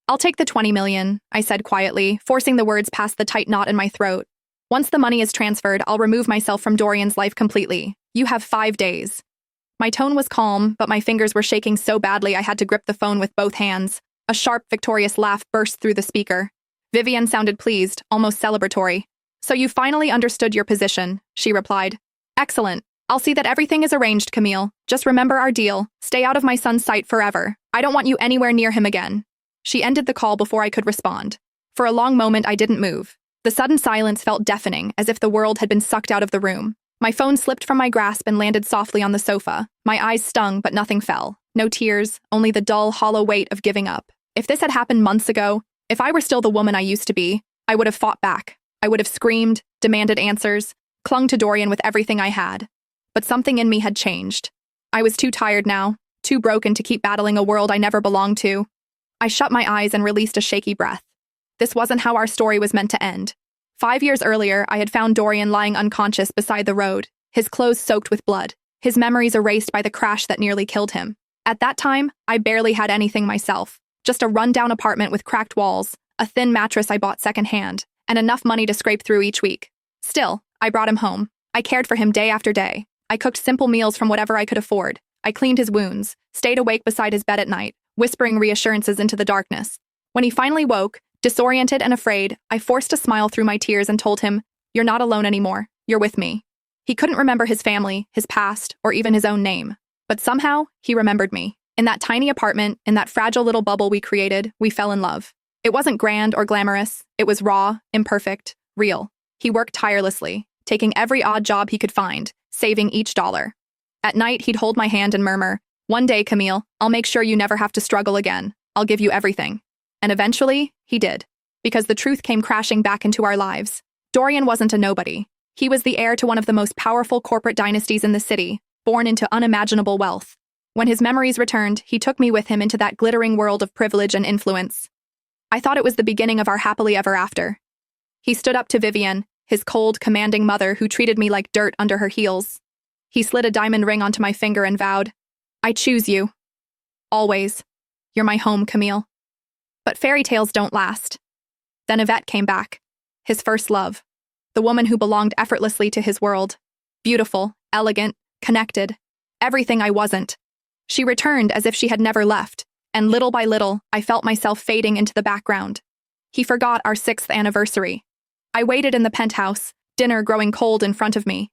I'll take the 20 million, I said quietly, forcing the words past the tight knot in my throat. Once the money is transferred, I'll remove myself from Dorian's life completely. You have 5 days. My tone was calm, but my fingers were shaking so badly I had to grip the phone with both hands. A sharp, victorious laugh burst through the speaker. Vivian sounded pleased, almost celebratory. So you finally understood your position, she replied. Excellent. I'll see that everything is arranged, Camille. Just remember our deal. Stay out of my son's sight forever. I don't want you anywhere near him again. She ended the call before I could respond. For a long moment, I didn't move. The sudden silence felt deafening, as if the world had been sucked out of the room. My phone slipped from my grasp and landed softly on the sofa. My eyes stung, but nothing fell. No tears, only the dull, hollow weight of giving up. If this had happened months ago, if I were still the woman I used to be, I would have fought back. I would have screamed, demanded answers, clung to Dorian with everything I had. But something in me had changed. I was too tired now, too broken to keep battling a world I never belonged to. I shut my eyes and released a shaky breath. This wasn't how our story was meant to end. 5 years earlier, I had found Dorian lying unconscious beside the road, his clothes soaked with blood, his memories erased by the crash that nearly killed him. At that time, I barely had anything myself, just a run-down apartment with cracked walls, a thin mattress I bought secondhand, and enough money to scrape through each week. Still, I brought him home. I cared for him day after day. I cooked simple meals from whatever I could afford. I cleaned his wounds, stayed awake beside his bed at night, whispering reassurances into the darkness. When he finally woke, disoriented and afraid, I forced a smile through my tears and told him, "You're not alone anymore. You're with me." He couldn't remember his family, his past, or even his own name. But somehow, he remembered me. In that tiny apartment, in that fragile little bubble we created, we fell in love. It wasn't grand or glamorous. It was raw, imperfect, real. He worked tirelessly, taking every odd job he could find, saving each dollar. At night, he'd hold my hand and murmur, "One day, Camille, I'll make sure you never have to struggle again. I'll give you everything." And eventually, he did. Because the truth came crashing back into our lives. Dorian wasn't a nobody. He was the heir to one of the most powerful corporate dynasties in the city, born into unimaginable wealth. When his memories returned, he took me with him into that glittering world of privilege and influence. I thought it was the beginning of our happily ever after. He stood up to Vivian, his cold, commanding mother who treated me like dirt under her heels. He slid a diamond ring onto my finger and vowed, "I choose you. Always. You're my home, Camille." But fairy tales don't last. Then Yvette came back. His first love. The woman who belonged effortlessly to his world. Beautiful, elegant, connected. Everything I wasn't. She returned as if she had never left, and little by little, I felt myself fading into the background. He forgot our 6th anniversary. I waited in the penthouse, dinner growing cold in front of me,